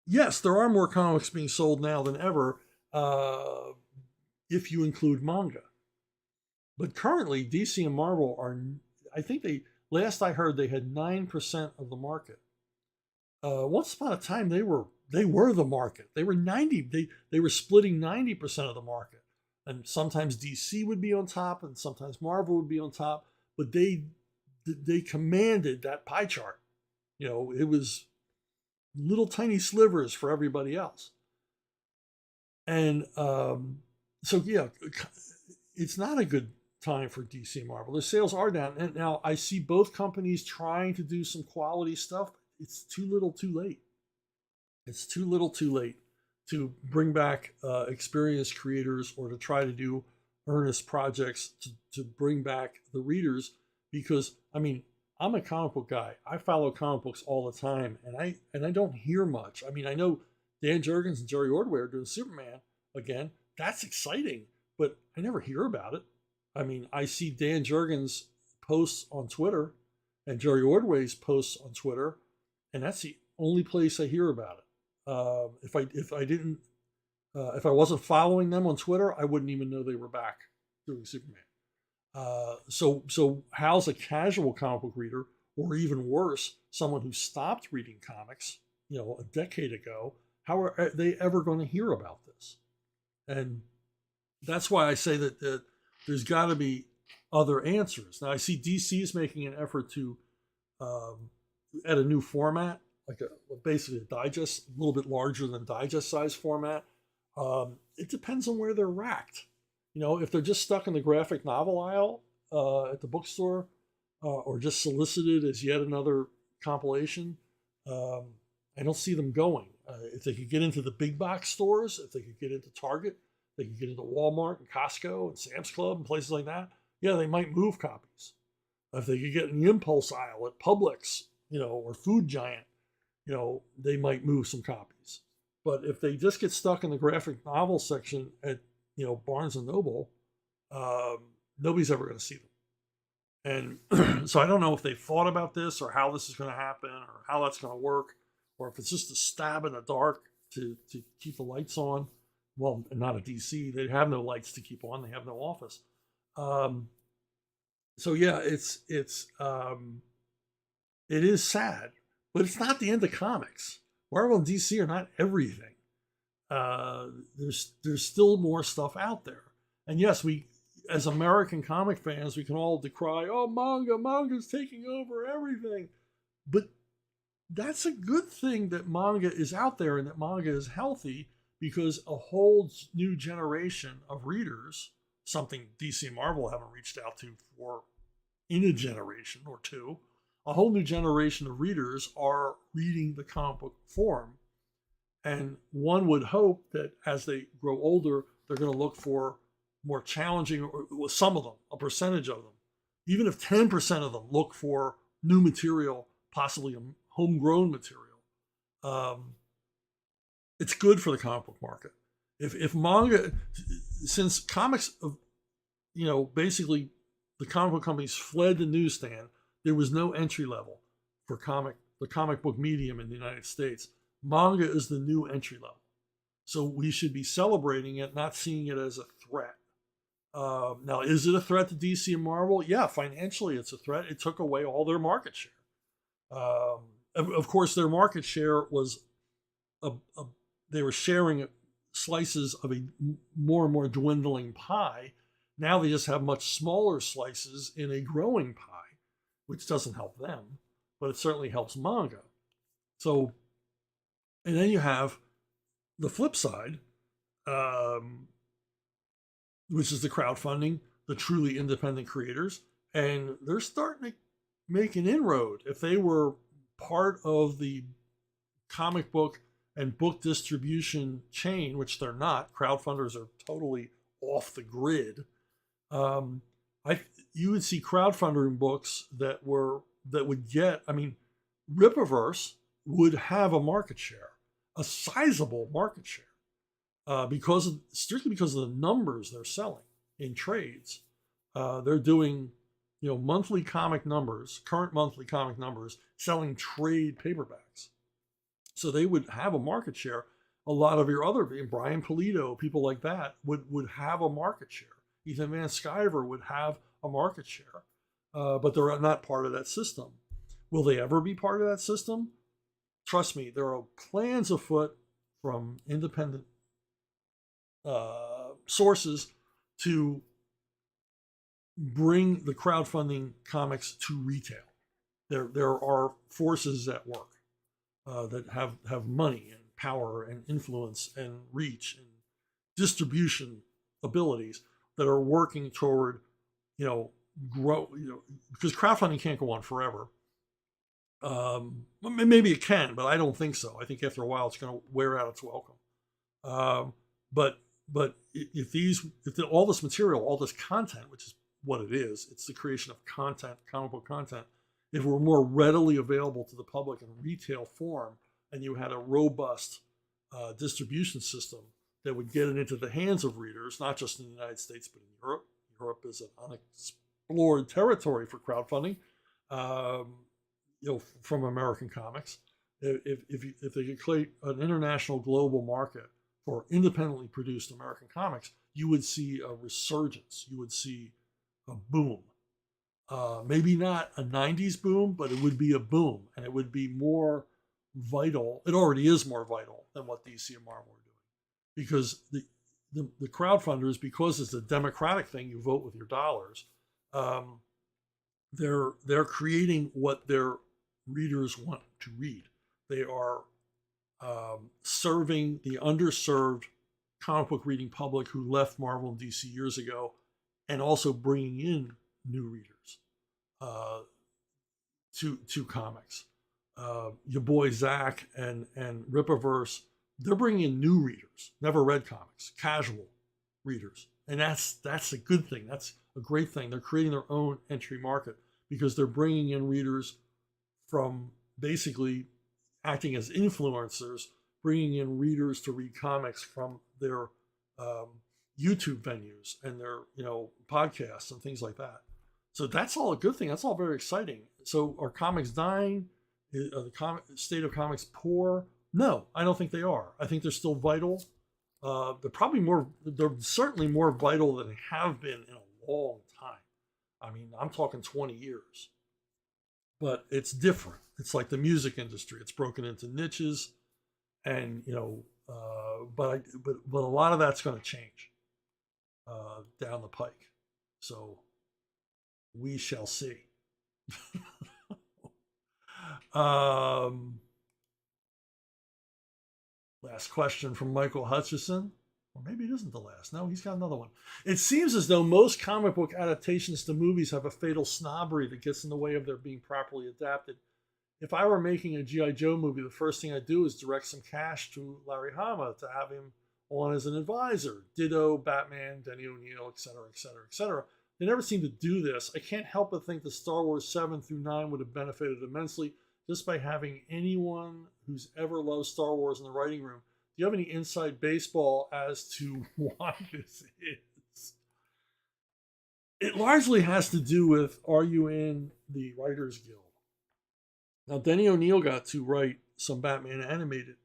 Yes, there are more comics being sold now than ever, if you include manga. But currently, DC and Marvel are, I think last I heard, they had 9% of the market. Once upon a time, they were the market. They were they were splitting 90% of the market. And sometimes DC would be on top, and sometimes Marvel would be on top, but they commanded that pie chart. It was little tiny slivers for everybody else. And so yeah, it's not a good time for DC and Marvel. Their sales are down, and now I see both companies trying to do some quality stuff. It's too little, too late. It's too little, too late to bring back experienced creators or to try to do earnest projects to bring back the readers. Because I'm a comic book guy. I follow comic books all the time, and I don't hear much. I know Dan Jurgens and Jerry Ordway are doing Superman again. That's exciting, but I never hear about it. I see Dan Jurgens' posts on Twitter and Jerry Ordway's posts on Twitter, and that's the only place I hear about it. If I wasn't following them on Twitter, I wouldn't even know they were back doing Superman. So how's a casual comic book reader, or even worse, someone who stopped reading comics, a decade ago, how are they ever going to hear about this? And that's why I say that there's got to be other answers. Now I see DC is making an effort to add a new format, like basically a digest, a little bit larger than digest size format. It depends on where they're racked. If they're just stuck in the graphic novel aisle at the bookstore, or just solicited as yet another compilation, I don't see them going. If they could get into the big box stores, if they could get into Target, they could get into Walmart and Costco and Sam's Club and places like that, yeah, they might move copies. If they could get in the impulse aisle at Publix, or Food Giant, they might move some copies. But if they just get stuck in the graphic novel section at Barnes and Noble, nobody's ever going to see them. And so I don't know if they thought about this, or how this is going to happen, or how that's going to work, or if it's just a stab in the dark to keep the lights on. Well, not at DC. They have no lights to keep on. They have no office. So yeah, it is sad, but it's not the end of comics. Marvel and DC are not everything. There's still more stuff out there. And yes, we, as American comic fans, we can all decry, oh, manga's taking over everything. But that's a good thing that manga is out there and that manga is healthy, because a whole new generation of readers, something DC and Marvel haven't reached out to for in a generation or two, a whole new generation of readers are reading the comic book form. And one would hope that as they grow older, they're going to look for more challenging, or some of them, a percentage of them, even if 10% of them look for new material, possibly homegrown material. It's good for the comic book market. If manga, since comics, basically the comic book companies fled the newsstand, there was no entry level for the comic book medium in the United States. Manga is the new entry level. So we should be celebrating it, not seeing it as a threat. Now, is it a threat to DC and Marvel? Yeah, financially it's a threat. It took away all their market share. Of course, their market share was, they were sharing slices of a more and more dwindling pie. Now they just have much smaller slices in a growing pie, which doesn't help them, but it certainly helps manga. So, and then you have the flip side, which is the crowdfunding, the truly independent creators, and they're starting to make an inroad. If they were part of the comic book and book distribution chain, which they're not, crowdfunders are totally off the grid. You would see crowdfunding books that would get, Rippaverse would have a market share, a sizable market share, strictly because of the numbers they're selling in trades. They're doing, monthly comic numbers, current monthly comic numbers, selling trade paperbacks. So they would have a market share. A lot of your other, Brian Pulido, people like that would have a market share. Ethan Van Sciver would have a market share, but they're not part of that system. Will they ever be part of that system? Trust me, there are plans afoot from independent sources to bring the crowdfunding comics to retail. There are forces at work that have money and power and influence and reach and distribution abilities that are working toward, grow, because crowdfunding can't go on forever. Maybe it can, but I don't think so. I think after a while it's going to wear out its welcome. But if all this material, all this content, which is what it is, it's the creation of content, comic book content. If it were more readily available to the public in retail form, and you had a robust distribution system that would get it into the hands of readers, not just in the United States, but in Europe. Europe is an unexplored territory for crowdfunding, from American comics. If they could create an international global market for independently produced American comics, you would see a resurgence. You would see a boom. Maybe not a 90s boom, but it would be a boom, and it would be more vital. It already is more vital than what DC and Marvel are doing, because the crowdfunders, because it's a democratic thing, you vote with your dollars. They're creating what their readers want to read. They are serving the underserved comic book reading public who left Marvel and DC years ago, and also bringing in new readers to comics. Your boy Zach and Rippaverse, they're bringing in new readers, never read comics, casual readers, and that's a good thing. That's a great thing. They're creating their own entry market because they're bringing in readers from basically acting as influencers, bringing in readers to read comics from their YouTube venues and their podcasts and things like that. So that's all a good thing. That's all very exciting. So are comics dying? Are the state of comics poor? No, I don't think they are. I think they're still vital. They're certainly more vital than they have been in a long time. I mean, I'm talking 20 years. But it's different. It's like the music industry. It's broken into niches, and but a lot of that's going to change down the pike. So we shall see. Last question from Michael Hutchison. Or maybe it isn't the last. No, he's got another one. It seems as though most comic book adaptations to movies have a fatal snobbery that gets in the way of their being properly adapted. If I were making a G.I. Joe movie, the first thing I'd do is direct some cash to Larry Hama to have him on as an advisor. Ditto, Batman, Denny O'Neil, etc., etc., etc. They never seem to do this. I can't help but think the Star Wars 7 through 9 would have benefited immensely just by having anyone who's ever loved Star Wars in the writing room. Do you have any inside baseball as to why this is? It largely has to do with, are you in the Writers Guild? Now, Denny O'Neil got to write some Batman animated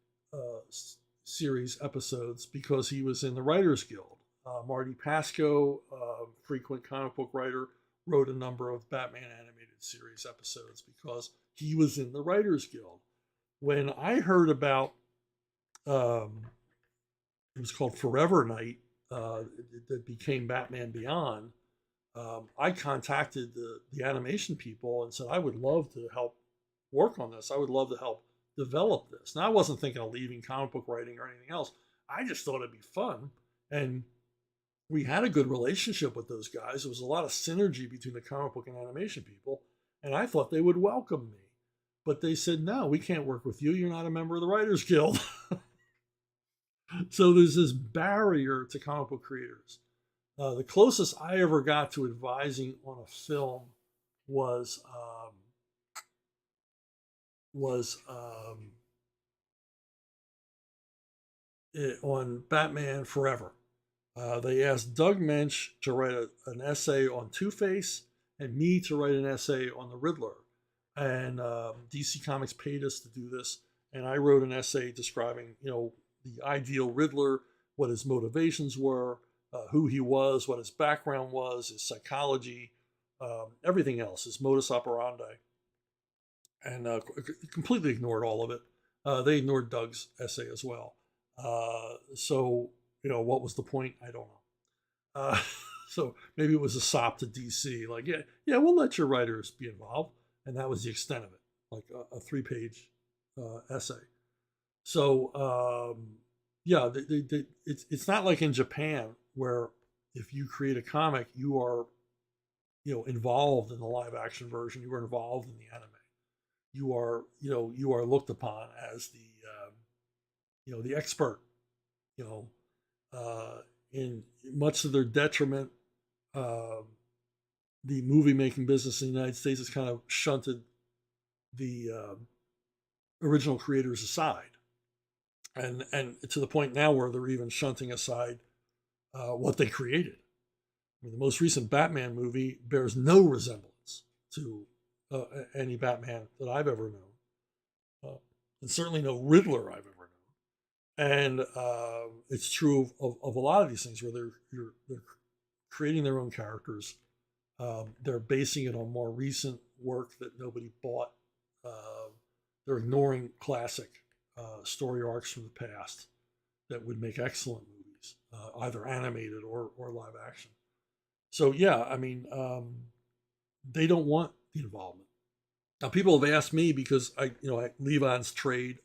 series episodes because he was in the Writers Guild. Marty Pasco, frequent comic book writer, wrote a number of Batman animated series episodes because he was in the Writers Guild. When I heard about, it was called Forever Night, that became Batman Beyond, I contacted the animation people and said, I would love to help work on this. I would love to help develop this. Now, I wasn't thinking of leaving comic book writing or anything else. I just thought it'd be fun. And we had a good relationship with those guys. There was a lot of synergy between the comic book and animation people. And I thought they would welcome me. But they said, no, we can't work with you. You're not a member of the Writers Guild. So there's this barrier to comic book creators. The closest I ever got to advising on a film was on Batman Forever. They asked Doug Mensch to write an essay on Two-Face and me to write an essay on the Riddler. And DC Comics paid us to do this. And I wrote an essay describing, the ideal Riddler, what his motivations were, who he was, what his background was, his psychology, everything else, his modus operandi. And completely ignored all of it. They ignored Doug's essay as well. So, what was the point? I don't know. So maybe it was a sop to DC, like, yeah, we'll let your writers be involved. And that was the extent of it, like a 3-page essay. So, it's not like in Japan where if you create a comic, you are, involved in the live action version. You are involved in the anime. You are looked upon as the expert. In much to their detriment, the movie making business in the United States has kind of shunted the original creators aside, and to the point now where they're even shunting aside what they created. I mean, the most recent Batman movie bears no resemblance to any Batman that I've ever known, and certainly no Riddler I've ever known. And it's true of a lot of these things where they're creating their own characters. They're basing it on more recent work that nobody bought. They're ignoring classic story arcs from the past that would make excellent movies, either animated or live action. So yeah, I mean, they don't want the involvement. Now, people have asked me because Levon's Trade,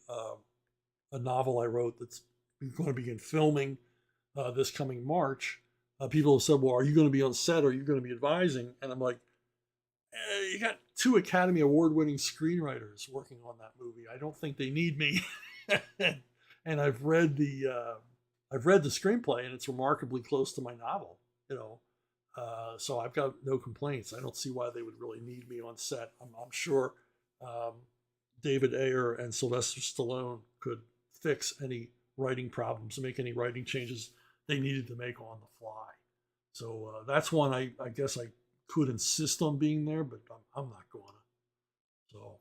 a novel I wrote that's going to begin filming this coming March. People have said, "Well, are you going to be on set? Or are you going to be advising?" And I'm like, "You got 2 Academy Award-winning screenwriters working on that movie. I don't think they need me." And I've read the screenplay, and it's remarkably close to my novel. So I've got no complaints. I don't see why they would really need me on set. I'm sure David Ayer and Sylvester Stallone could fix any writing problems and make any writing changes they needed to make on the fly. So that's one I guess I could insist on being there, but I'm not going to. So,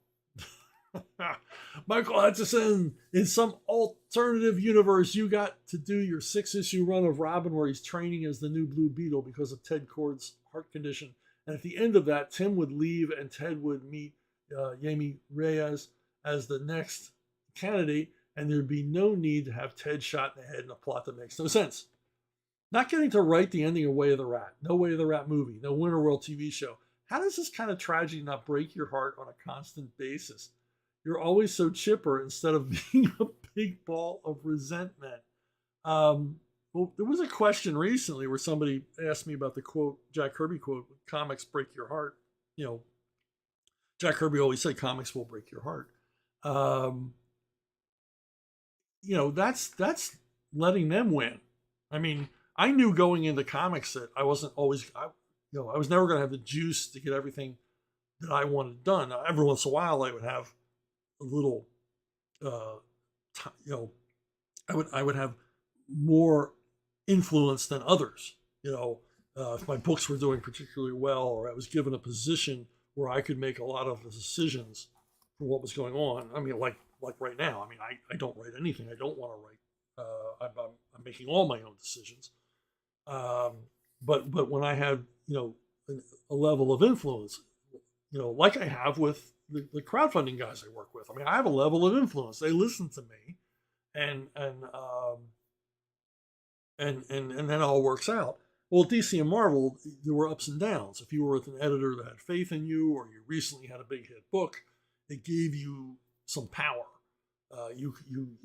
Michael Hutchison, in some alternative universe, you got to do your 6-issue run of Robin where he's training as the new Blue Beetle because of Ted Kord's heart condition. And at the end of that, Tim would leave and Ted would meet Jaime Reyes as the next candidate, and there'd be no need to have Ted shot in the head in a plot that makes no sense. Not getting to write the ending of Way of the Rat, no Way of the Rat movie, no Winterworld TV show. How does this kind of tragedy not break your heart on a constant basis? You're always so chipper instead of being a big ball of resentment. Well, there was a question recently where somebody asked me about the quote, Jack Kirby quote, "Comics break your heart." Jack Kirby always said comics will break your heart. That's letting them win. I mean, I knew going into comics that I wasn't always, I was never going to have the juice to get everything that I wanted done. Now, every once in a while, I would have a little, I would have more influence than others. If my books were doing particularly well, or I was given a position where I could make a lot of the decisions for what was going on. I mean, like right now. I mean, I don't write anything I don't want to write. I'm making all my own decisions. But when I had a level of influence, like I have with the crowdfunding guys I work with. I mean, I have a level of influence. They listen to me, and then it all works out. Well, at DC and Marvel, there were ups and downs. If you were with an editor that had faith in you, or you recently had a big hit book, it gave you some power. You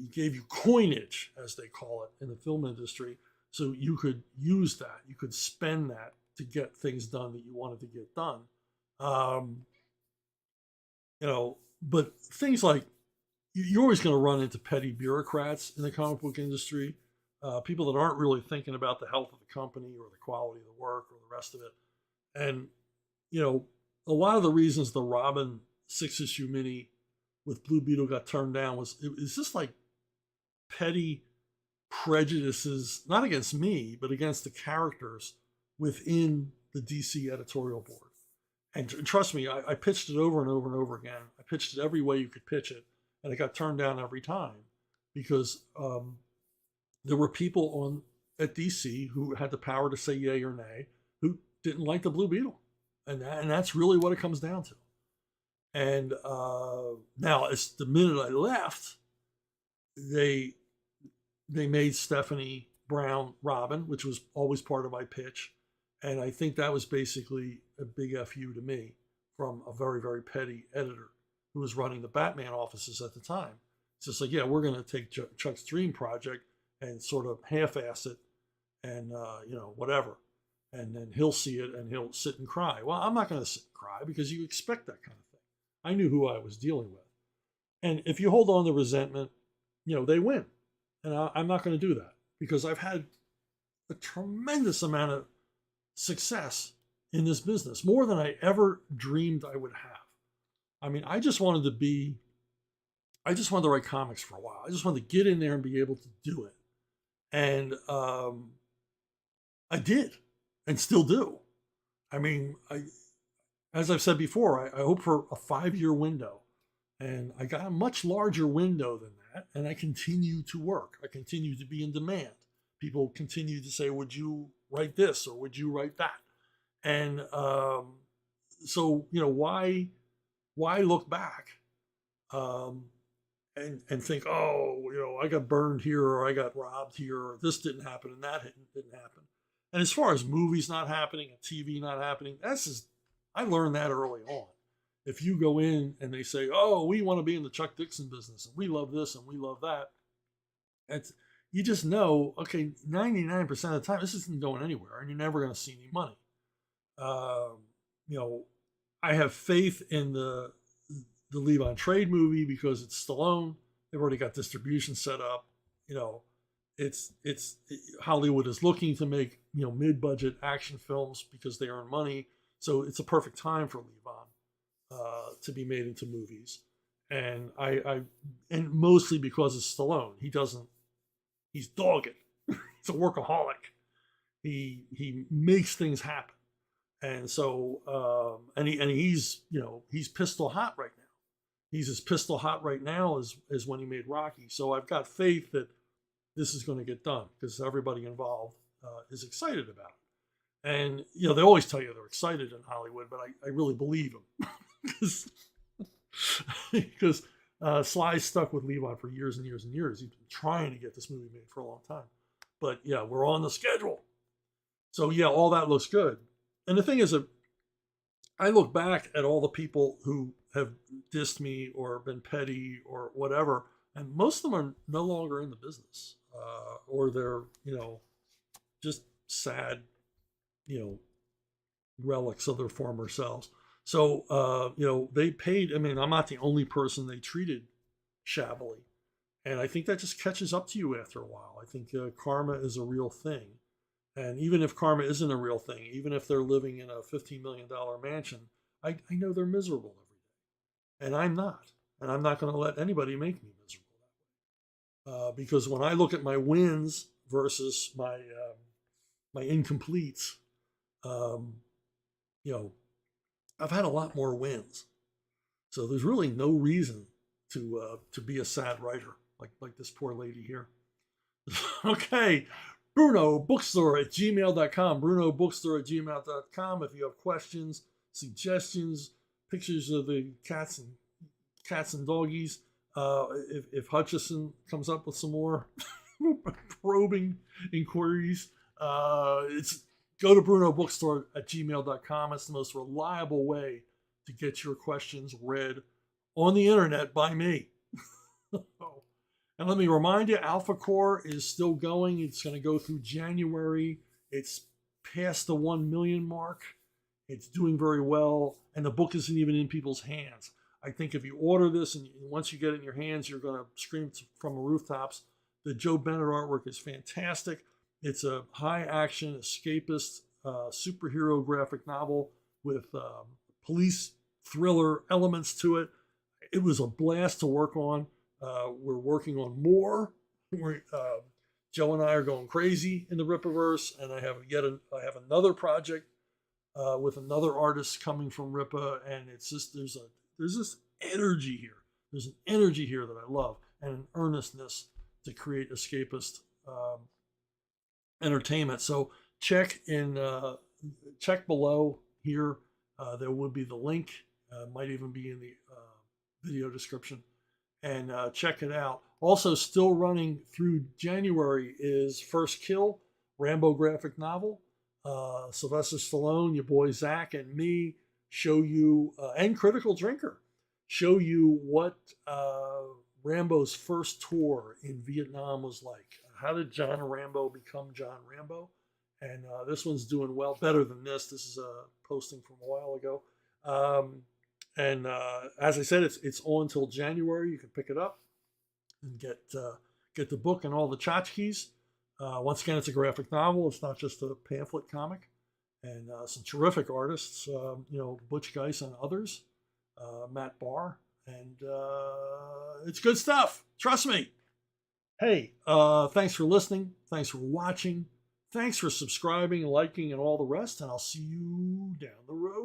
gave you coinage, as they call it in the film industry, so you could use that. You could spend that to get things done that you wanted to get done. But things like you're always going to run into petty bureaucrats in the comic book industry, people that aren't really thinking about the health of the company or the quality of the work or the rest of it. And, a lot of the reasons the Robin 6-issue mini with Blue Beetle got turned down was just like petty prejudices, not against me, but against the characters within the DC editorial board. And trust me, I pitched it over and over and over again. I pitched it every way you could pitch it, and it got turned down every time because there were people at DC who had the power to say yay or nay who didn't like the Blue Beetle, and that's really what it comes down to. And now, it's the minute I left, they made Stephanie Brown Robin, which was always part of my pitch. And I think that was basically a big FU to me from a very, very petty editor who was running the Batman offices at the time. It's just like, yeah, we're going to take Chuck's dream project and sort of half-ass it and, whatever. And then he'll see it and he'll sit and cry. Well, I'm not going to sit and cry because you expect that kind of thing. I knew who I was dealing with. And if you hold on to resentment, they win. And I'm not going to do that because I've had a tremendous amount of success in this business, more than I ever dreamed I would have. I mean, I just wanted to write comics for a while. I just wanted to get in there and be able to do it. And I did and still do. I mean, as I've said before, I hope for a 5-year window. And I got a much larger window than that. that, and I continue to work. I continue to be in demand. People continue to say, would you write this or would you write that? And so, why look back and think, oh, I got burned here or I got robbed here or this didn't happen and that didn't happen. And as far as movies not happening and TV not happening, I learned that early on. If you go in and they say, oh, we want to be in the Chuck Dixon business and we love this and we love that, you just know, okay, 99% of the time, this isn't going anywhere and you're never going to see any money. I have faith in the Leave on Trade movie because it's Stallone. They've already got distribution set up. It's Hollywood is looking to make mid-budget action films because they earn money. So it's a perfect time for Leave On to be made into movies. And and mostly because it's Stallone. He's dogged. He's a workaholic. He makes things happen. And so he's pistol hot right now. He's as pistol hot right now as when he made Rocky. So I've got faith that this is going to get done because everybody involved is excited about it. And they always tell you they're excited in Hollywood, but I really believe them because Sly's stuck with Levi for years and years and years. He's been trying to get this movie made for a long time. But yeah, we're on the schedule. So yeah, all that looks good. And the thing is that I look back at all the people who have dissed me or been petty or whatever, and most of them are no longer in the business, or they're, just sad, relics of their former selves. So, they paid. I mean, I'm not the only person they treated shabbily. And I think that just catches up to you after a while. I think karma is a real thing. And even if karma isn't a real thing, even if they're living in a $15 million mansion, I know they're miserable every day. And I'm not. And I'm not going to let anybody make me miserable that way. Because when I look at my wins versus my incompletes, I've had a lot more wins. So there's really no reason to be a sad writer like this poor lady here. Okay. brunobookstore@gmail.com. brunobookstore@gmail.com. If you have questions, suggestions, pictures of the cats and doggies. If Hutchison comes up with some more probing inquiries, go to brunobookstore@gmail.com. It's the most reliable way to get your questions read on the internet by me. And let me remind you, AlphaCore is still going. It's going to go through January. It's past the 1 million mark. It's doing very well. And the book isn't even in people's hands. I think if you order this and once you get it in your hands, you're going to scream from the rooftops. The Joe Bennett artwork is fantastic. It's a high-action, escapist, superhero graphic novel with police thriller elements to it. It was a blast to work on. We're working on more. Joe and I are going crazy in the Rippaverse, and I have another project with another artist coming from Rippa, and it's just there's this energy here. There's an energy here that I love, and an earnestness to create escapist entertainment. So check below here. There would be the link. Might even be in the video description. And check it out. Also, still running through January is First Kill, Rambo graphic novel. Sylvester Stallone, your boy Zach, and me show you, and Critical Drinker, show you what Rambo's first tour in Vietnam was like. How did John Rambo become John Rambo? And this one's doing well, better than this. This is a posting from a while ago. And as I said, it's on until January. You can pick it up and get the book and all the tchotchkes. Once again, it's a graphic novel. It's not just a pamphlet comic. And some terrific artists, Butch Geis and others, Matt Barr. And it's good stuff. Trust me. Hey, thanks for listening. Thanks for watching. Thanks for subscribing, liking, and all the rest. And I'll see you down the road.